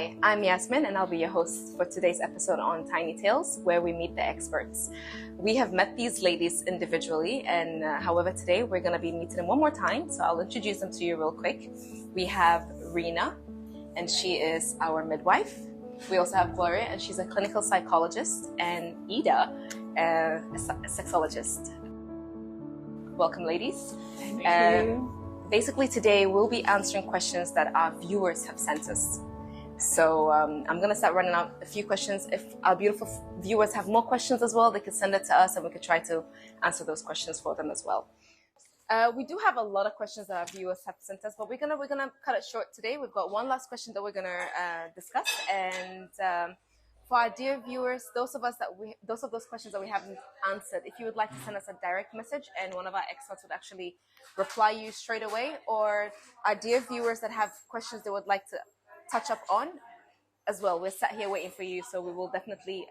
Hi, I'm Yasmin and I'll be your host for today's episode on Tiny Tales, where we meet the experts. We have met these ladies individually, and however today we're going to be meeting them one more time, so I'll introduce them to you real quick. We have Rena, and she is our midwife. We also have Gloria, and she's a clinical psychologist, and Ida, a sexologist. Welcome, ladies. Thank you. Basically today we'll be answering questions that our viewers have sent us. So I'm going to start running out a few questions. If our beautiful viewers have more questions as well, they can send it to us and we could try to answer those questions for them as well. We do have a lot of questions that our viewers have sent us, but we're gonna cut it short today. We've got one last question that we're gonna discuss, and for our dear viewers, those of those questions that we haven't answered, if you would like to send us a direct message and one of our experts would actually reply you straight away, or our dear viewers that have questions they would like to touch up on as well, we're sat here waiting for you, so we will definitely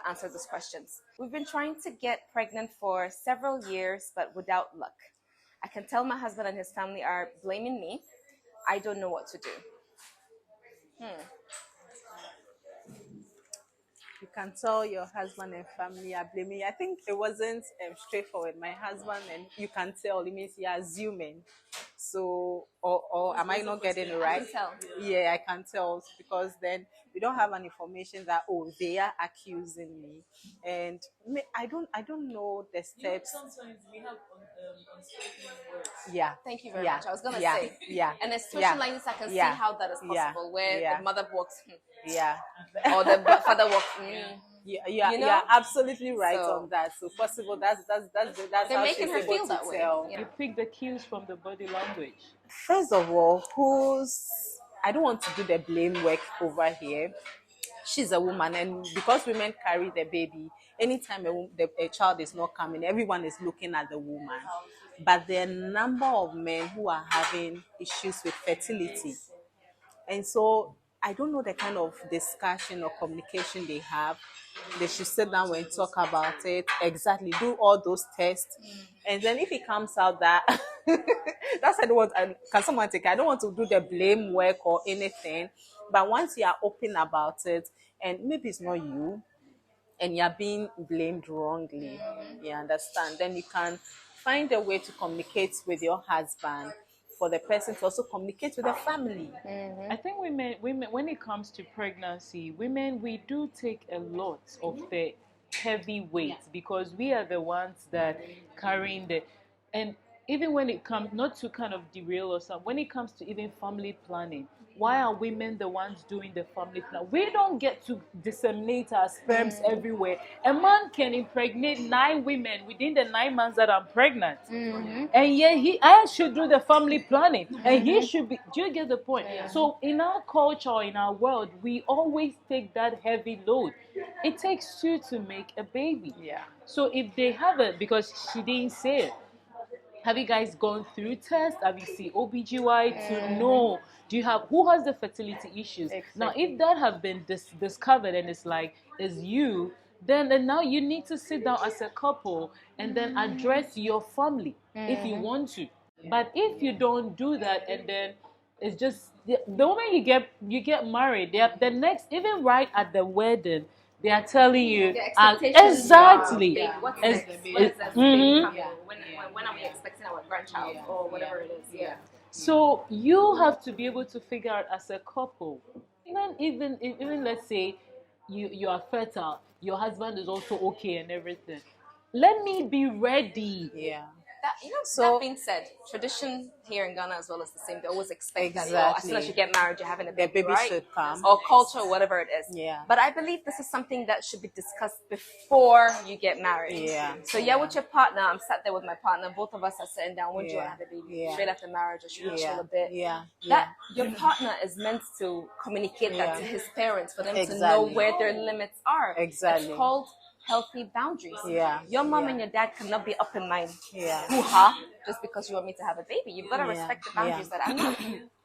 answer those questions. We've been trying to get pregnant for several years, but without luck. I can tell my husband and his family are blaming me. I don't know what to do. You can tell your husband and family are blaming you. I think it wasn't straightforward. My husband, and you can tell, it means you're assuming. So, or am I not getting it right? I can tell. Yeah, I can tell, because then we don't have an information that, oh, they are accusing me, and I don't know the steps. Sometimes we have unspoken words. Yeah. Thank you very much. I was gonna say. Yeah. And a situation like this, I can see how that is possible, where the mother walks, Yeah. or the father walks. Yeah, You know? you're absolutely right So- on that. So possible, that's They're how making she's her able feel to that way. tell. Yeah. You pick the cues from the body language. First of all, I don't want to do the blame work over here. She's a woman, and because women carry the baby, anytime a child is not coming, everyone is looking at the woman. But there are a number of men who are having issues with fertility. And so I don't know the kind of discussion or communication they have. They should sit down and talk about it. Exactly. Do all those tests. And then if it comes out that that's I don't want, can someone take it? I don't want to do the blame work or anything. But once you are open about it, and maybe it's not you, and you're being blamed wrongly, you understand, then you can find a way to communicate with your husband, for the person to also communicate with the family. I think women, when it comes to pregnancy, women, we do take a lot of the heavy weight, because we are the ones that carrying and even when it comes, not to kind of derail or something, when it comes to even family planning, why are women the ones doing the family plan? We don't get to disseminate our sperms everywhere. A man can impregnate 9 women within the 9 months that I'm pregnant. And yet I should do the family planning. And he should be, do you get the point? So in our culture, in our world, we always take that heavy load. It takes 2 to make a baby. Yeah. So if they haven't, because she didn't say it, have you guys gone through tests? Have you seen OBGY to know? Do you have, who has the fertility issues? Now, if that have been discovered and it's like, it's you, then now you need to sit down as a couple and then address your family if you want to. But if you don't do that, and then it's just, the moment you get married, the next, even right at the wedding, they are telling you The expectations exactly. are big. What is that baby coming? When are we expecting our grandchild or whatever it is? Yeah. So you have to be able to figure out as a couple, even let's say you are fertile, your husband is also okay and everything. Let me be ready. Yeah. That being said, tradition here in Ghana as well is the same. They always expect that as soon as you get married, you're having a baby, baby right? should come. Or culture, whatever it is. Yeah. But I believe this is something that should be discussed before you get married. Yeah. So with your partner, I'm sat there with my partner. Both of us are sitting down. When do you want to have a baby? Straight after marriage, or should we chill a bit? That your partner is meant to communicate that to his parents for them to know where their limits are. Exactly. It's called healthy boundaries. Yeah. Your mom and your dad cannot be up in my Yeah. hoo-ha just because you want me to have a baby. You've got to respect the boundaries that I have.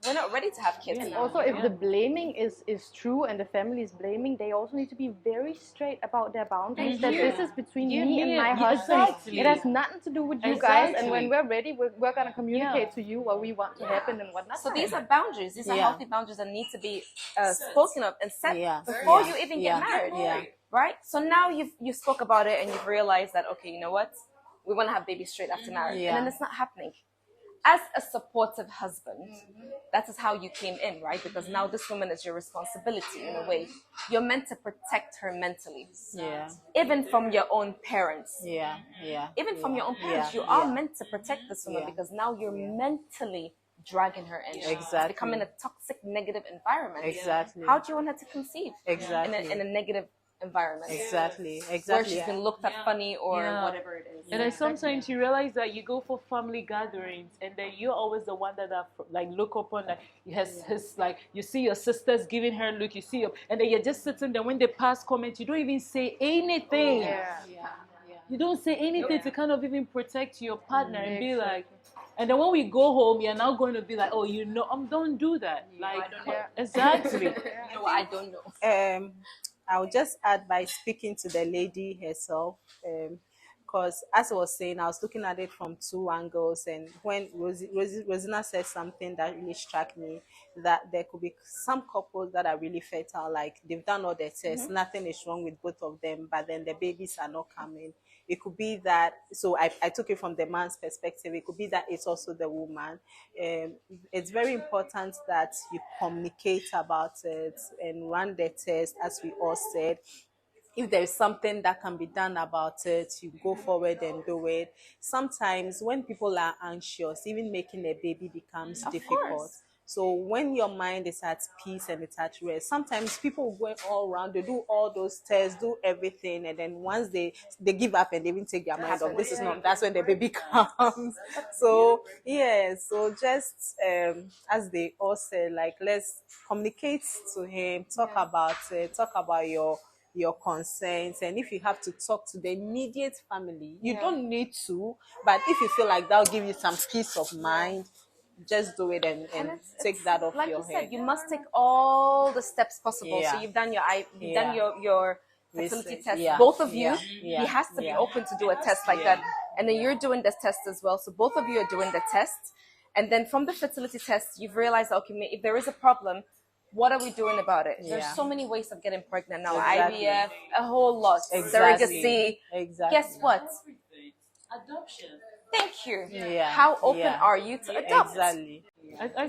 we're not ready to have kids Yeah. now. Also, if Yeah. the blaming is true and the family is blaming, they also need to be very straight about their boundaries. That this is between Yeah, me and my yeah, husband. exactly. It has nothing to do with you guys. And when Exactly. we're ready, we're gonna communicate to you what we want to happen and what not. So to these happen. are boundaries. These are Yeah. healthy boundaries that need to be spoken of and set Yeah. before Yeah. you even Yeah. get married. Yeah. Right? So now you spoke about it and you've realized that, okay, you know what? We want to have babies straight after marriage. Yeah. And then it's not happening. As a supportive husband, that is how you came in, right? Because now this woman is your responsibility in a way. You're meant to protect her mentally. Yeah. Even from your own parents. Yeah. Yeah. Even from your own parents, Yeah. you are Yeah. meant to protect this woman Yeah. because now you're mentally dragging her in. Exactly. Becoming a toxic, negative environment. Exactly. How do you want her to conceive? Exactly. In a negative environment. Exactly. Where Exactly. she's been looked at funny or Yeah. whatever it is. And then sometimes you realize that you go for family gatherings, and then you're always the one that are like look upon, like his like you see your sisters giving her look, you see your, and then you're just sitting there when they pass comments, you don't even say anything. You don't say anything to kind of even protect your partner and be like. And then when we go home, you're now going to be like, oh, you know, don't do that. Like, exactly. You know what? I don't know. I'll just add by speaking to the lady herself, because as I was saying, I was looking at it from two angles, and when Rosina said something that really struck me, that there could be some couples that are really fertile, like they've done all their tests, nothing is wrong with both of them, but then the babies are not coming. It could be that, so I took it from the man's perspective, it could be that it's also the woman. It's very important that you communicate about it and run the test, as we all said. If there is something that can be done about it, you go forward and do it. Sometimes when people are anxious, even making a baby becomes difficult. course. So when your mind is at peace and it's at rest, sometimes people go all around, they do all those tests, do everything, and then once they give up and they even take their mind off, this is not, that's when the baby comes. So yeah, so just as they all said, like, let's communicate to him, talk about it, talk about your concerns, and if you have to talk to the immediate family, you don't need to, but if you feel like that'll give you some peace of mind, just do it and take that off Like your you head. said, you must take all the steps possible. Yeah. So you've done you've done Yeah. your fertility test. Yeah. Both of you, Yeah. he has to be Yeah. open to do a test like that. And then you're doing this test as well. So both of you are doing the test. And then from the fertility test, you've realized, okay, if there is a problem, what are we doing about it? There's Yeah. so many ways of getting pregnant now. Exactly. IVF, a whole lot. Exactly. Surrogacy. Exactly. Guess what? Adoption. Thank you. Yeah. How open Yeah. are you to adopt? Exactly. I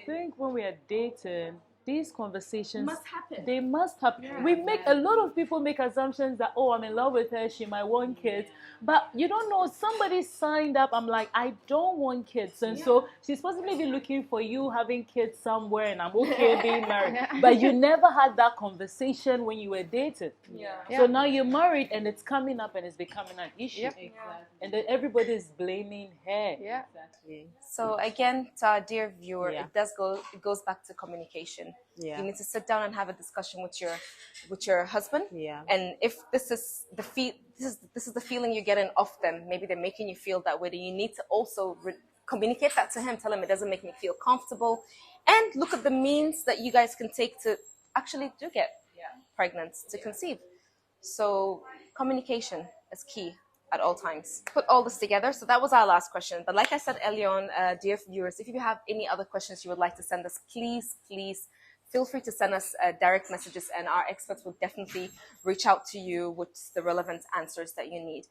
think when we are dating, these conversations Must happen. They must happen. We make a lot of people make assumptions that, oh, I'm in love with her, she might want kids, but you don't know, somebody signed up. I'm like, I don't want kids, and so she's possibly be looking for you having kids somewhere, and I'm okay being married, but you never had that conversation when you were dating. So now you're married, and it's coming up, and it's becoming an issue, and then everybody is blaming her. Exactly. So again, to our dear viewer, Yeah. it goes back to communication. Yeah. You need to sit down and have a discussion with your husband. Yeah. And if this is this is the feeling you're getting off them, maybe they're making you feel that way, then you need to also communicate that to him. Tell him it doesn't make me feel comfortable, and look at the means that you guys can take to actually do get pregnant, to conceive. So communication is key at all times. Put all this together. So that was our last question. But like I said earlier on, dear viewers, if you have any other questions you would like to send us, please feel free to send us direct messages, and our experts will definitely reach out to you with the relevant answers that you need.